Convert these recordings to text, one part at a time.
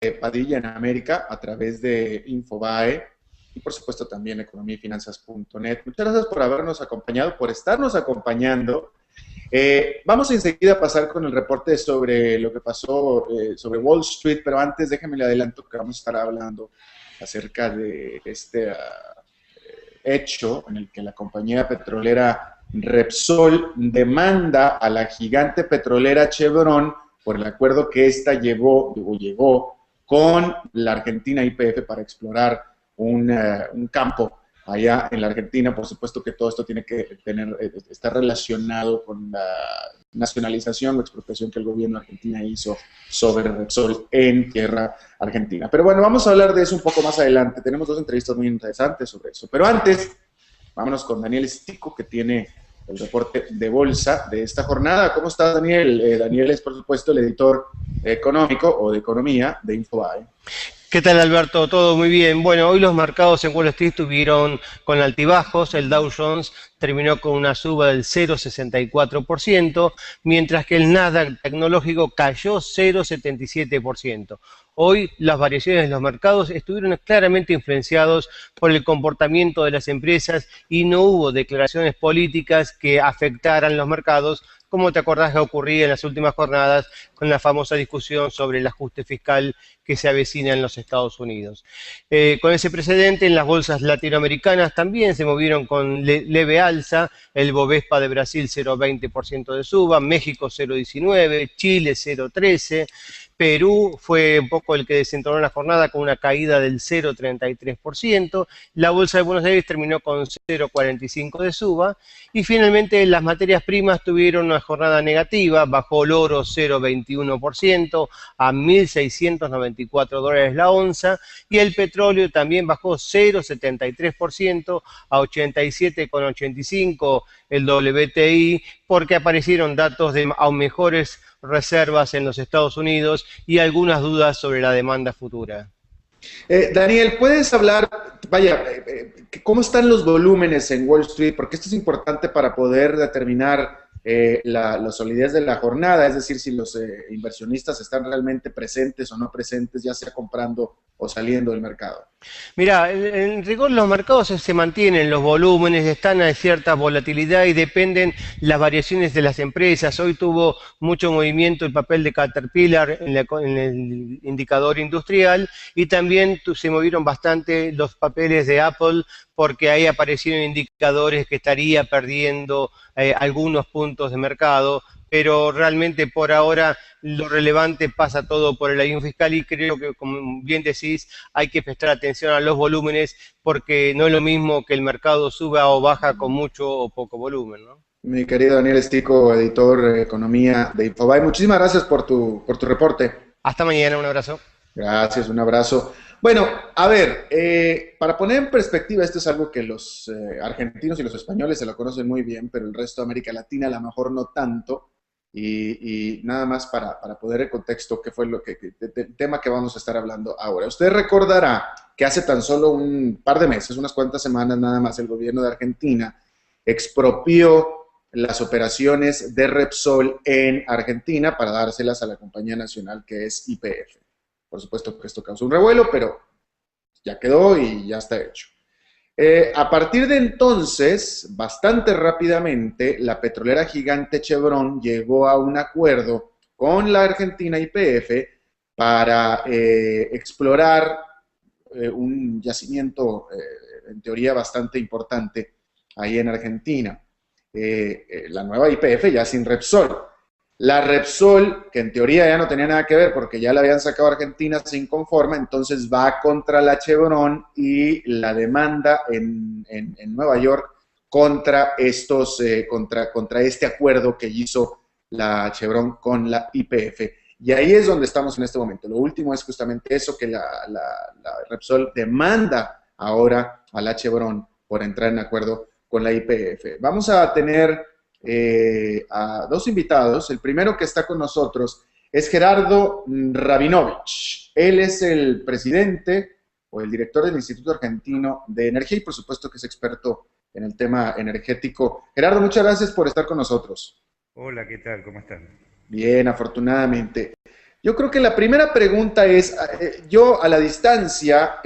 Padilla en América a través de Infobae y por supuesto también economía y finanzas.net. Muchas gracias por habernos acompañado, por estarnos acompañando. Vamos enseguida a pasar con el reporte sobre lo que pasó sobre Wall Street, pero antes déjenme le adelanto que vamos a estar hablando acerca de este hecho en el que la compañía petrolera Repsol demanda a la gigante petrolera Chevron por el acuerdo que ésta llegó con la Argentina YPF para explorar un campo allá en la Argentina. Por supuesto que todo esto tiene que estar relacionado con la nacionalización o expropiación que el gobierno de Argentina hizo sobre Repsol en tierra argentina. Pero bueno, vamos a hablar de eso un poco más adelante. Tenemos dos entrevistas muy interesantes sobre eso. Pero antes, vámonos con Daniel Stico, que tiene el reporte de bolsa de esta jornada. ¿Cómo estás, Daniel? Daniel es, por supuesto, el editor económico o de economía de Infobae. ¿Qué tal, Alberto? Todo muy bien. Bueno, hoy los mercados en Wall Street estuvieron con altibajos. El Dow Jones terminó con una suba del 0,64%, mientras que el Nasdaq tecnológico cayó 0,77%. Hoy las variaciones de los mercados estuvieron claramente influenciados por el comportamiento de las empresas y no hubo declaraciones políticas que afectaran los mercados, como te acordás que ocurría en las últimas jornadas con la famosa discusión sobre el ajuste fiscal que se avecina en los Estados Unidos. Con ese precedente, en las bolsas latinoamericanas también se movieron con leve alza. El Bovespa de Brasil 0,20% de suba, México 0,19%, Chile 0,13%, Perú fue un poco el que desentonó la jornada con una caída del 0,33%, la bolsa de Buenos Aires terminó con 0,45% de suba, y finalmente las materias primas tuvieron una jornada negativa. Bajó el oro 0,21% a $1.694 la onza, y el petróleo también bajó 0,73% a 87,85 el WTI, porque aparecieron datos de mejores reservas en los Estados Unidos y algunas dudas sobre la demanda futura. Daniel, ¿puedes hablar, cómo están los volúmenes en Wall Street? Porque esto es importante para poder determinar la solidez de la jornada, es decir, si los inversionistas están realmente presentes o no presentes, ya sea comprando o saliendo del mercado. Mira, en rigor los mercados se mantienen, los volúmenes están a cierta volatilidad y dependen las variaciones de las empresas. Hoy tuvo mucho movimiento el papel de Caterpillar en el indicador industrial, y también se movieron bastante los papeles de Apple, porque ahí aparecieron indicadores que estaría perdiendo algunos puntos de mercado, pero realmente por ahora lo relevante pasa todo por el año fiscal, y creo que, como bien decís, hay que prestar atención a los volúmenes, porque no es lo mismo que el mercado suba o baja con mucho o poco volumen, ¿no? Mi querido Daniel Stico, editor economía de Infobae, muchísimas gracias por tu reporte. Hasta mañana, un abrazo. Gracias, un abrazo. Bueno, a ver, para poner en perspectiva, esto es algo que los argentinos y los españoles se lo conocen muy bien, pero el resto de América Latina a lo mejor no tanto. Y nada más para poner el contexto, que fue el tema que vamos a estar hablando ahora. Usted recordará que hace tan solo un par de meses, unas cuantas semanas nada más, el gobierno de Argentina expropió las operaciones de Repsol en Argentina para dárselas a la compañía nacional que es YPF. Por supuesto que esto causó un revuelo, pero ya quedó y ya está hecho. A partir de entonces, bastante rápidamente, la petrolera gigante Chevron llegó a un acuerdo con la Argentina YPF para explorar un yacimiento en teoría bastante importante ahí en Argentina. La nueva YPF ya sin Repsol. La Repsol, que en teoría ya no tenía nada que ver porque ya la habían sacado a Argentina, se inconforma, entonces va contra la Chevron y la demanda en Nueva York contra contra este acuerdo que hizo la Chevron con la YPF. Y ahí es donde estamos en este momento. Lo último es justamente eso, que la Repsol demanda ahora a la Chevron por entrar en acuerdo con la YPF. Vamos a tener a dos invitados. El primero que está con nosotros es Gerardo Rabinovich. Él es el presidente o el director del Instituto Argentino de Energía y por supuesto que es experto en el tema energético. Gerardo, muchas gracias por estar con nosotros. Hola, ¿qué tal? ¿Cómo están? Bien, afortunadamente. Yo creo que la primera pregunta es, yo a la distancia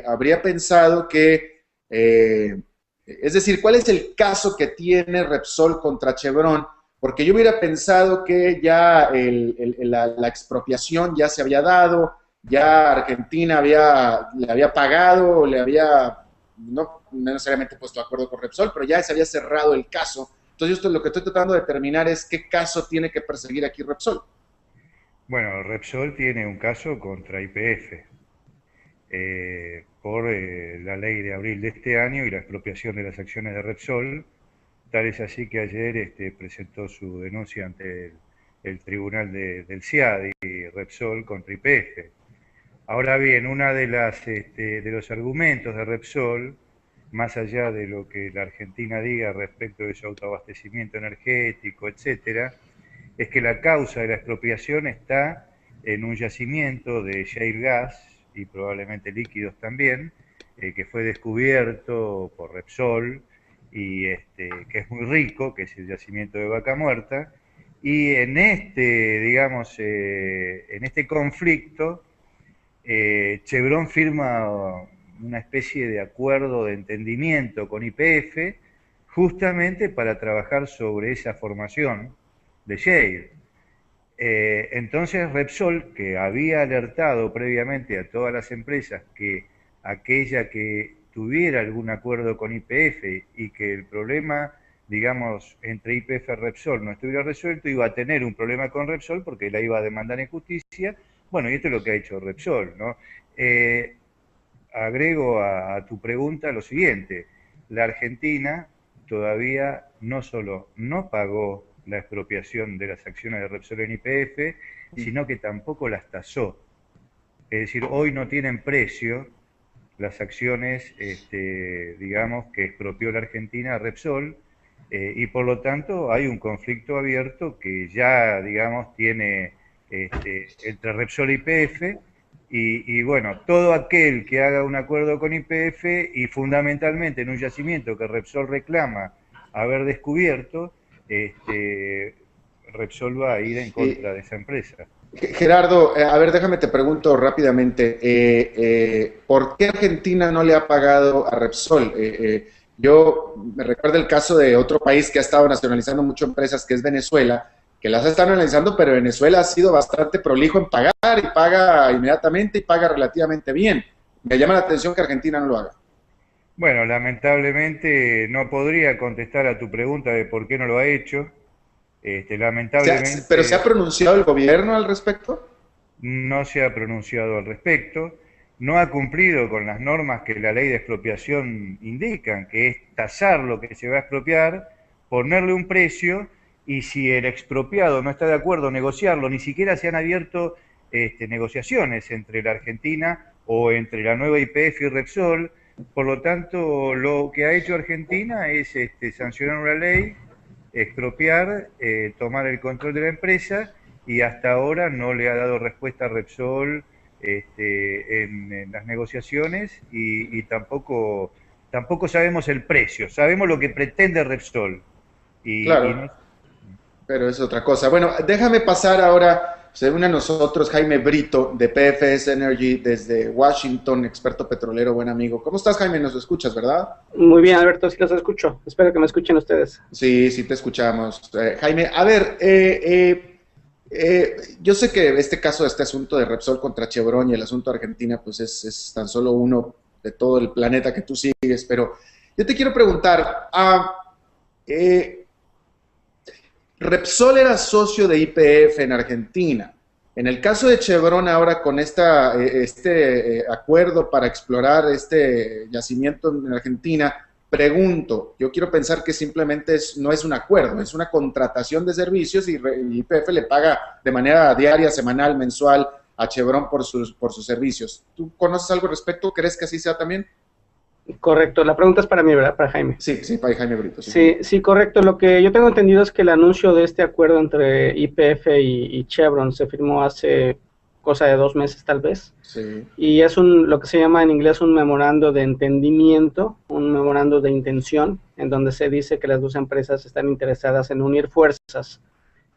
habría pensado que, es decir, ¿cuál es el caso que tiene Repsol contra Chevron? Porque yo hubiera pensado que ya la expropiación ya se había dado, ya Argentina le había pagado, le había, no necesariamente puesto de acuerdo con Repsol, pero ya se había cerrado el caso. Entonces, lo que estoy tratando de determinar es qué caso tiene que perseguir aquí Repsol. Bueno, Repsol tiene un caso contra YPF por la ley de abril de este año y la expropiación de las acciones de Repsol. Tal es así que ayer presentó su denuncia ante el tribunal del CIAD y Repsol contra YPF. Ahora bien, una de los argumentos de Repsol, más allá de lo que la Argentina diga respecto de su autoabastecimiento energético, etcétera, es que la causa de la expropiación está en un yacimiento de shale gas y probablemente líquidos también, que fue descubierto por Repsol y que es muy rico, que es el yacimiento de Vaca Muerta, y en en este conflicto, Chevron firma una especie de acuerdo de entendimiento con YPF justamente para trabajar sobre esa formación de shale. Entonces Repsol, que había alertado previamente a todas las empresas que aquella que tuviera algún acuerdo con YPF y que el problema, digamos, entre YPF y Repsol no estuviera resuelto, iba a tener un problema con Repsol porque la iba a demandar en justicia. Bueno, y esto es lo que ha hecho Repsol, ¿no? Agrego a tu pregunta lo siguiente: la Argentina todavía no solo no pagó la expropiación de las acciones de Repsol en YPF, sino que tampoco las tasó. Es decir, hoy no tienen precio las acciones, digamos, que expropió la Argentina a Repsol, y por lo tanto hay un conflicto abierto que ya, digamos, tiene entre Repsol y YPF, y bueno, todo aquel que haga un acuerdo con YPF y fundamentalmente en un yacimiento que Repsol reclama haber descubierto, Repsol va a ir en contra de esa empresa. Gerardo, a ver, déjame te pregunto rápidamente, ¿por qué Argentina no le ha pagado a Repsol? Yo me recuerdo el caso de otro país que ha estado nacionalizando mucho empresas, que es Venezuela, que las ha estado analizando, pero Venezuela ha sido bastante prolijo en pagar y paga inmediatamente y paga relativamente bien. Me llama la atención que Argentina no lo haga. Bueno, lamentablemente no podría contestar a tu pregunta de por qué no lo ha hecho. Lamentablemente ¿Pero se ha pronunciado el gobierno al respecto? no se ha pronunciado al respecto, no ha cumplido con las normas que la ley de expropiación indican, que es tasar lo que se va a expropiar, ponerle un precio, y si el expropiado no está de acuerdo, negociarlo. Ni siquiera se han abierto negociaciones entre la Argentina o entre la nueva YPF y Repsol. Por lo tanto, lo que ha hecho Argentina es sancionar una ley, expropiar, tomar el control de la empresa, y hasta ahora no le ha dado respuesta a Repsol en las negociaciones, y tampoco sabemos el precio. Sabemos lo que pretende Repsol. Y Claro, no, pero es otra cosa. Bueno, déjame pasar ahora, se une a nosotros Jaime Brito de PFS Energy desde Washington, experto petrolero, buen amigo. ¿Cómo estás, Jaime? Nos escuchas, ¿verdad? Muy bien, Alberto, sí los escucho. Espero que me escuchen ustedes. Sí, sí te escuchamos. Jaime, a ver, yo sé que este caso, este asunto de Repsol contra Chevron y el asunto de Argentina, pues es tan solo uno de todo el planeta que tú sigues, pero yo te quiero preguntar, Repsol era socio de YPF en Argentina. En el caso de Chevron ahora con este acuerdo para explorar este yacimiento en Argentina, pregunto, yo quiero pensar que simplemente no es un acuerdo, es una contratación de servicios y YPF le paga de manera diaria, semanal, mensual a Chevron por sus servicios. ¿Tú conoces algo al respecto? ¿Crees que así sea también? Correcto, la pregunta es para mí, ¿verdad? Para Jaime. Sí, sí, para Jaime Brito. Sí. Sí, correcto. Lo que yo tengo entendido es que el anuncio de este acuerdo entre YPF y Chevron se firmó hace cosa de 2 meses tal vez. Sí. Y es lo que se llama en inglés un memorando de entendimiento, un memorando de intención, en donde se dice que las dos empresas están interesadas en unir fuerzas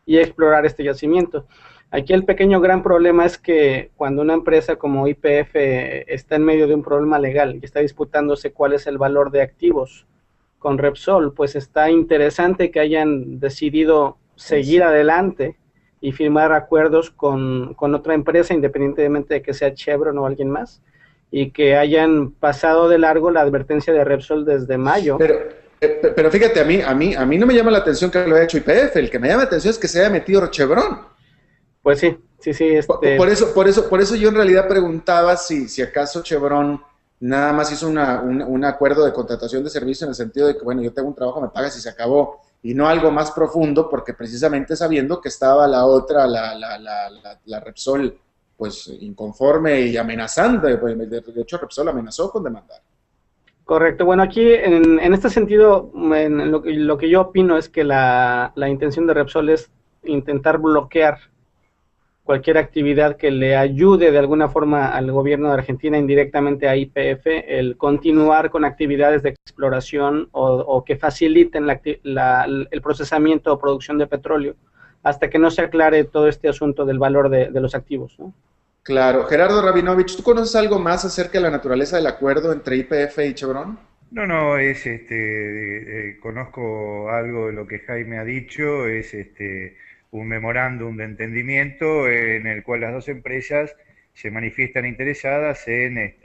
y explorar este yacimiento. Aquí el pequeño gran problema es que cuando una empresa como YPF está en medio de un problema legal y está disputándose cuál es el valor de activos con Repsol, pues está interesante que hayan decidido seguir adelante y firmar acuerdos con otra empresa, independientemente de que sea Chevron o alguien más, y que hayan pasado de largo la advertencia de Repsol desde mayo. Pero fíjate, a mí no me llama la atención que lo haya hecho YPF, el que me llama la atención es que se haya metido Chevron. Pues sí. Por eso yo en realidad preguntaba si acaso Chevron nada más hizo un acuerdo de contratación de servicio en el sentido de que, bueno, yo tengo un trabajo, me pagas y se acabó, y no algo más profundo, porque precisamente sabiendo que estaba la otra, la Repsol, pues inconforme y amenazando, de hecho Repsol amenazó con demandar. Correcto. Bueno, aquí en este sentido, lo que yo opino es que la intención de Repsol es intentar bloquear cualquier actividad que le ayude de alguna forma al gobierno de Argentina, indirectamente a YPF, el continuar con actividades de exploración o que faciliten el procesamiento o producción de petróleo, hasta que no se aclare todo este asunto del valor de los activos, ¿no? Claro. Gerardo Rabinovich, ¿tú conoces algo más acerca de la naturaleza del acuerdo entre YPF y Chevron? No, es conozco algo de lo que Jaime ha dicho, es un memorándum de entendimiento en el cual las dos empresas se manifiestan interesadas en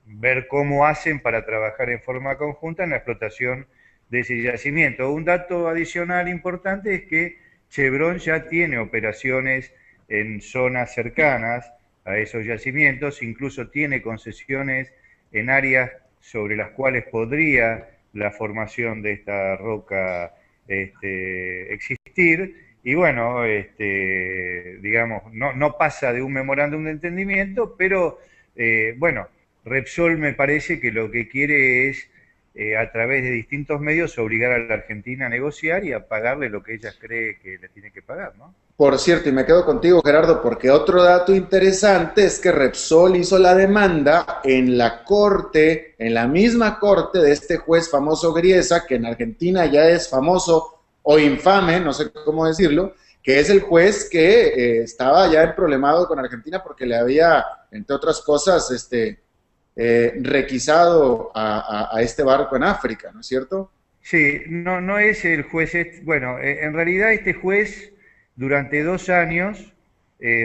ver cómo hacen para trabajar en forma conjunta en la explotación de ese yacimiento. Un dato adicional importante es que Chevron ya tiene operaciones en zonas cercanas a esos yacimientos, incluso tiene concesiones en áreas sobre las cuales podría la formación de esta roca existir, y bueno, digamos, no pasa de un memorándum de entendimiento, pero bueno, Repsol me parece que lo que quiere es, a través de distintos medios, obligar a la Argentina a negociar y a pagarle lo que ella cree que le tiene que pagar, ¿no? Por cierto, y me quedo contigo, Gerardo, porque otro dato interesante es que Repsol hizo la demanda en la corte, en la misma corte de este juez famoso Griesa, que en Argentina ya es famoso o infame, no sé cómo decirlo, que es el juez que estaba ya emproblemado con Argentina porque le había, entre otras cosas, requisado a este barco en África, ¿no es cierto? Sí, no es el juez, bueno, en realidad este juez durante 2 años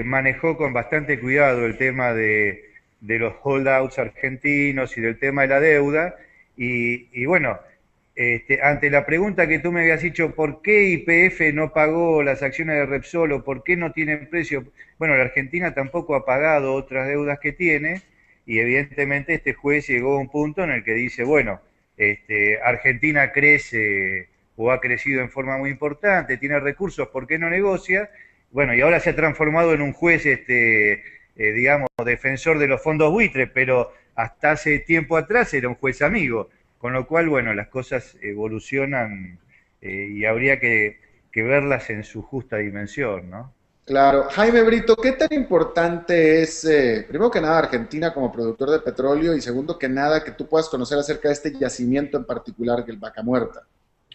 manejó con bastante cuidado el tema de los holdouts argentinos y del tema de la deuda, y bueno, ante la pregunta que tú me habías dicho, ¿por qué YPF no pagó las acciones de Repsol o por qué no tienen precio? Bueno, la Argentina tampoco ha pagado otras deudas que tiene, y evidentemente este juez llegó a un punto en el que dice, bueno, Argentina crece o ha crecido en forma muy importante, tiene recursos, ¿por qué no negocia? Bueno, y ahora se ha transformado en un juez, digamos, defensor de los fondos buitres, pero hasta hace tiempo atrás era un juez amigo, con lo cual, bueno, las cosas evolucionan y habría que verlas en su justa dimensión, ¿no? Claro. Jaime Brito, ¿qué tan importante es, primero que nada, Argentina como productor de petróleo y segundo que nada, que tú puedas conocer acerca de este yacimiento en particular, que el Vaca Muerta?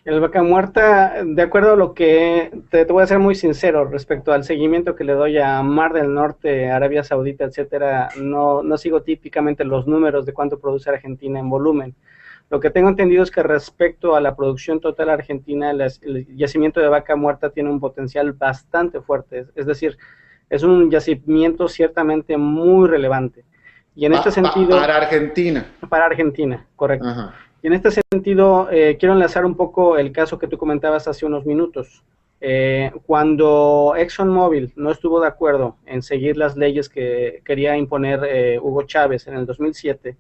El Vaca Muerta, de acuerdo a lo que te voy a ser muy sincero respecto al seguimiento que le doy a Mar del Norte, Arabia Saudita, etcétera, no sigo típicamente los números de cuánto produce Argentina en volumen. Lo que tengo entendido es que respecto a la producción total argentina, el yacimiento de Vaca Muerta tiene un potencial bastante fuerte, es decir, es un yacimiento ciertamente muy relevante. Y en este sentido... Para Argentina. Para Argentina, correcto. Ajá. Y en este sentido, quiero enlazar un poco el caso que tú comentabas hace unos minutos. Cuando ExxonMobil no estuvo de acuerdo en seguir las leyes que quería imponer Hugo Chávez en el 2007,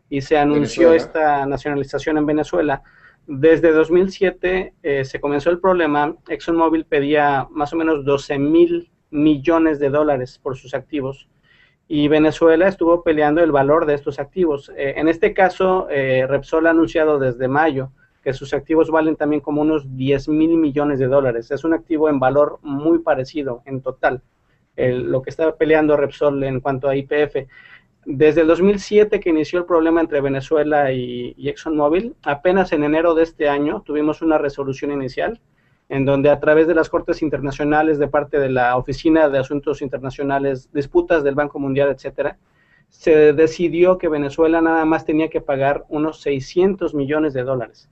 y se anunció esta nacionalización en Venezuela, desde 2007 se comenzó el problema. ExxonMobil pedía más o menos 12,000 millones de dólares por sus activos, y Venezuela estuvo peleando el valor de estos activos. En este caso, Repsol ha anunciado desde mayo que sus activos valen también como unos 10,000 millones de dólares. Es un activo en valor muy parecido en total, lo que está peleando Repsol en cuanto a YPF. Desde el 2007 que inició el problema entre Venezuela y ExxonMobil, apenas en enero de este año tuvimos una resolución inicial en donde a través de las cortes internacionales, de parte de la Oficina de Asuntos Internacionales, disputas del Banco Mundial, etcétera, se decidió que Venezuela nada más tenía que pagar unos 600 millones de dólares.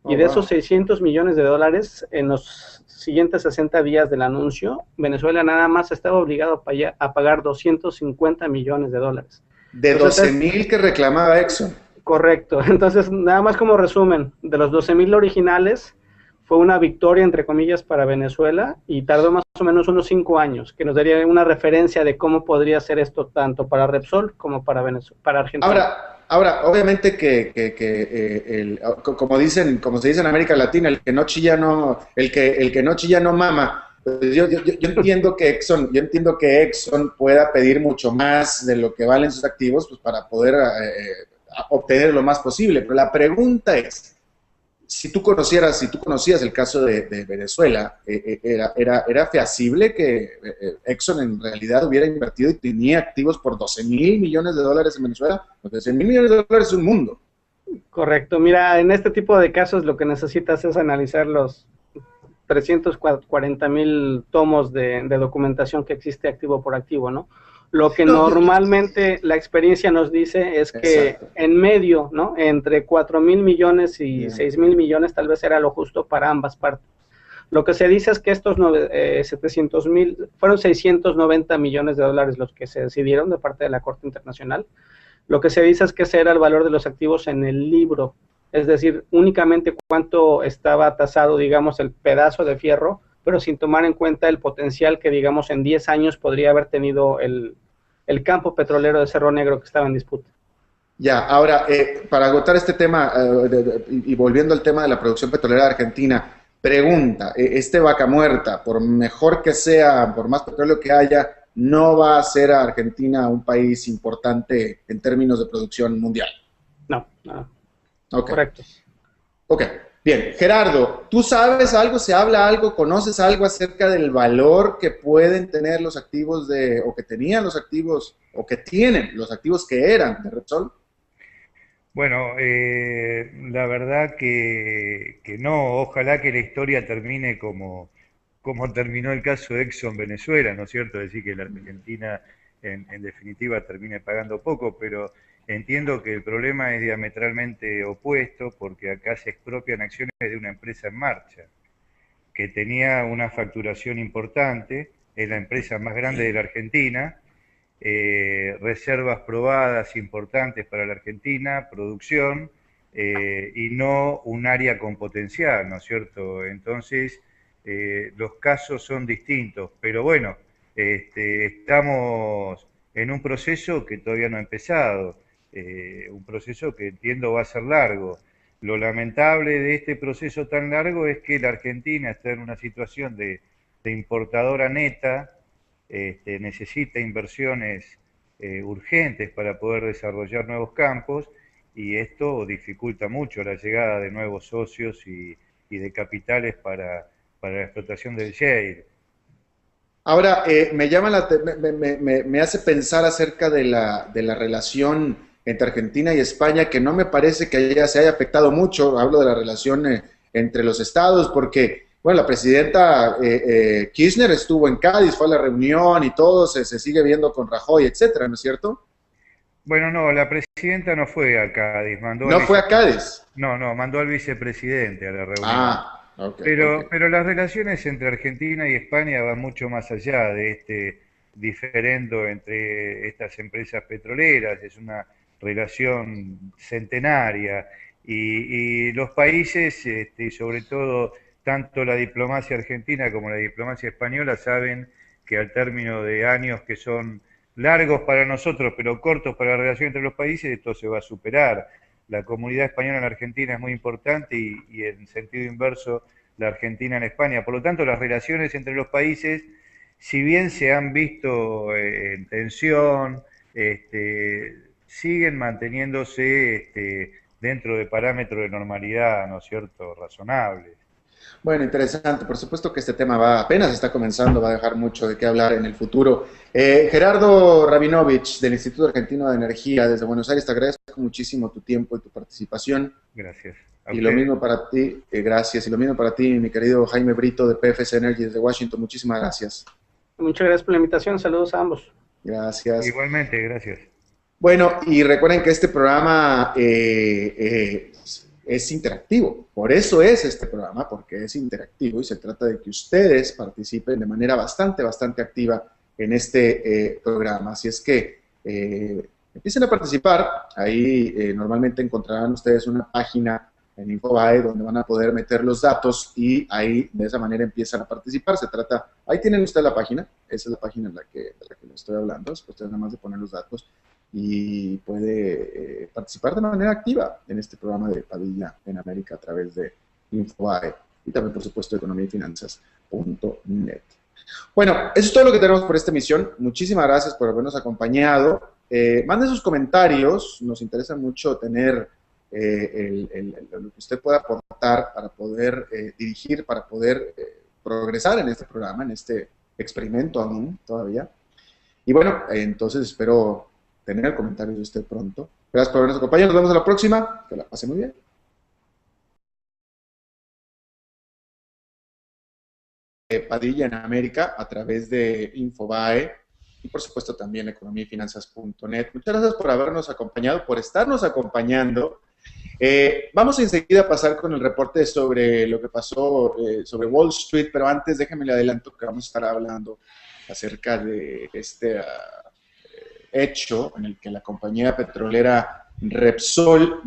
Y de esos 600 millones de dólares, en los siguientes 60 días del anuncio, Venezuela nada más estaba obligado a pagar 250 millones de dólares. De 12,000 que reclamaba Exxon. Correcto. Entonces, nada más como resumen, de los 12,000 originales, fue una victoria, entre comillas, para Venezuela y tardó más o menos unos 5 años, que nos daría una referencia de cómo podría ser esto tanto para Repsol como para para Argentina. Ahora, obviamente como se dice en América Latina, el que no chilla no, el que no chilla no mama. Pues yo entiendo que Exxon pueda pedir mucho más de lo que valen sus activos, pues para poder obtener lo más posible. Pero la pregunta es, si tú conocías el caso de Venezuela, ¿era feasible que Exxon en realidad hubiera invertido y tenía activos por 12,000 millones de dólares en Venezuela? Porque 12,000 millones de dólares es un mundo. Correcto. Mira, en este tipo de casos lo que necesitas es analizar los 340,000 tomos de documentación que existe activo por activo, ¿no? Lo que normalmente la experiencia nos dice es que exacto, en medio, ¿no? Entre 4,000 millones y 6,000 millones tal vez era lo justo para ambas partes. Lo que se dice es que estos 700,000, fueron 690 millones de dólares los que se decidieron de parte de la Corte Internacional. Lo que se dice es que ese era el valor de los activos en el libro, es decir, únicamente cuánto estaba tasado, digamos, el pedazo de fierro, pero sin tomar en cuenta el potencial que, digamos, en 10 años podría haber tenido el campo petrolero de Cerro Negro que estaba en disputa. Ya, ahora, para agotar este tema y volviendo al tema de la producción petrolera de Argentina, pregunta, este Vaca Muerta, por mejor que sea, por más petróleo que haya, no va a hacer a Argentina un país importante en términos de producción mundial. No. Okay. Correcto. Ok, bien. Gerardo, ¿tú sabes algo, se habla algo, conoces algo acerca del valor que pueden tener los activos o que tenían los activos, o que tienen los activos que eran de Repsol? Bueno, la verdad que no, ojalá que la historia termine como terminó el caso de Exxon Venezuela, ¿no es cierto? Es decir, que la Argentina en definitiva termine pagando poco, pero entiendo que el problema es diametralmente opuesto porque acá se expropian acciones de una empresa en marcha, que tenía una facturación importante, es la empresa más grande de la Argentina, reservas probadas importantes para la Argentina, producción, y no un área con potencial, ¿no es cierto? Entonces, los casos son distintos, pero bueno, estamos en un proceso que todavía no ha empezado, un proceso que entiendo va a ser largo. Lo lamentable de este proceso tan largo es que la Argentina está en una situación de importadora neta, necesita inversiones urgentes para poder desarrollar nuevos campos y esto dificulta mucho la llegada de nuevos socios y de capitales para la explotación del shale. Ahora, me hace pensar acerca de la relación entre Argentina y España, que no me parece que se haya afectado mucho. Hablo de la relación entre los estados, porque, bueno, la presidenta Kirchner estuvo en Cádiz, fue a la reunión y todo, se sigue viendo con Rajoy, etcétera, ¿no es cierto? Bueno, no, la presidenta no fue a Cádiz, ¿No fue a Cádiz? No, mandó al vicepresidente a la reunión. Ah, ok. Pero las relaciones entre Argentina y España van mucho más allá de este diferendo entre estas empresas petroleras, es una relación centenaria y los países, sobre todo tanto la diplomacia argentina como la diplomacia española, saben que al término de años que son largos para nosotros, pero cortos para la relación entre los países, esto se va a superar. La comunidad española en Argentina es muy importante y en sentido inverso la Argentina en España. Por lo tanto, las relaciones entre los países, si bien se han visto en tensión, siguen manteniéndose dentro de parámetros de normalidad, ¿no es cierto?, razonables. Bueno, interesante. Por supuesto que este tema va apenas está comenzando, va a dejar mucho de qué hablar en el futuro. Gerardo Rabinovich, del Instituto Argentino de Energía, desde Buenos Aires, te agradezco muchísimo tu tiempo y tu participación. Gracias. Y lo mismo para ti, gracias. Y lo mismo para ti, mi querido Jaime Brito, de PFS Energy, desde Washington. Muchísimas gracias. Muchas gracias por la invitación. Saludos a ambos. Gracias. Igualmente, gracias. Bueno, y recuerden que este programa es interactivo. Por eso es este programa, porque es interactivo y se trata de que ustedes participen de manera bastante activa en este programa. Así es que empiecen a participar. Ahí normalmente encontrarán ustedes una página en Infobae donde van a poder meter los datos y ahí de esa manera empiezan a participar. Se trata, ahí tienen ustedes la página, esa es la página de la que les estoy hablando. Es cuestión nada más de poner los datos y puede participar de manera activa en este programa de Padilla en América a través de Infobae y también, por supuesto, economiafinanzas.net. Bueno, eso es todo lo que tenemos por esta emisión. Muchísimas gracias por habernos acompañado. Manden sus comentarios, nos interesa mucho tener lo que usted pueda aportar para poder dirigir, para poder progresar en este programa, en este experimento aún todavía. Y bueno, entonces espero tener el comentario de usted pronto. Gracias por habernos acompañado. Nos vemos en la próxima. Que la pase muy bien. Padilla en América a través de Infobae y por supuesto también economiafinanzas.net. Muchas gracias por habernos acompañado, por estarnos acompañando. Vamos enseguida a pasar con el reporte sobre lo que pasó sobre Wall Street, pero antes déjenme le adelanto que vamos a estar hablando acerca de este hecho en el que la compañía petrolera Repsol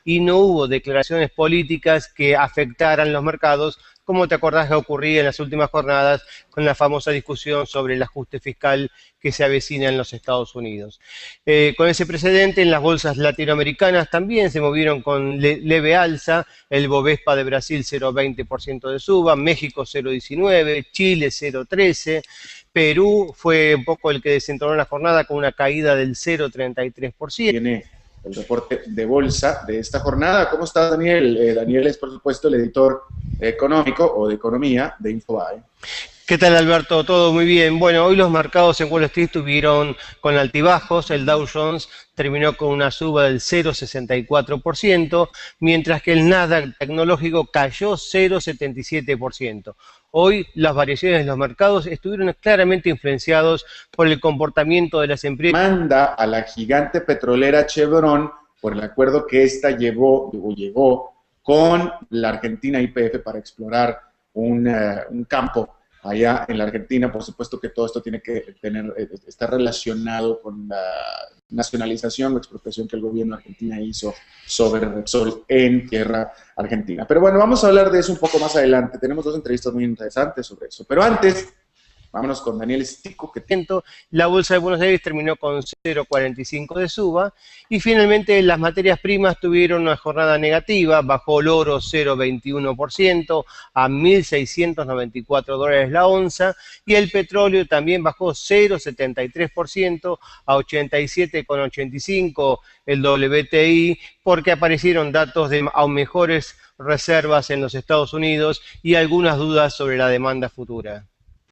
y no hubo declaraciones políticas que afectaran los mercados, como te acordás que ocurría en las últimas jornadas con la famosa discusión sobre el ajuste fiscal que se avecina en los Estados Unidos. Con ese precedente, en las bolsas latinoamericanas también se movieron con leve alza, el Bovespa de Brasil 0,20% de suba, México 0,19%, Chile 0,13%, Perú fue un poco el que desentonó la jornada con una caída del 0,33%. Tiene el reporte de bolsa de esta jornada. ¿Cómo está, Daniel? Daniel es, por supuesto, el editor económico o de economía de Infobae. ¿Qué tal, Alberto? Todo muy bien. Bueno, hoy los mercados en Wall Street estuvieron con altibajos. El Dow Jones terminó con una suba del 0,64%, mientras que el Nasdaq tecnológico cayó 0,77%. Hoy las variaciones de los mercados estuvieron claramente influenciados por el comportamiento de las empresas. Manda a la gigante petrolera Chevron por el acuerdo que ésta llegó con la Argentina YPF para explorar un campo allá en la Argentina. Por supuesto que todo esto tiene que estar relacionado con la nacionalización o expropiación que el gobierno de Argentina hizo sobre Repsol en tierra argentina. Pero bueno, vamos a hablar de eso un poco más adelante. Tenemos dos entrevistas muy interesantes sobre eso. Pero antes, vámonos con Daniel Stico. La bolsa de Buenos Aires terminó con 0,45 de suba y finalmente las materias primas tuvieron una jornada negativa. Bajó el oro 0,21% a $1.694 la onza y el petróleo también bajó 0,73% a 87,85 el WTI porque aparecieron datos de mejores reservas en los Estados Unidos y algunas dudas sobre la demanda futura.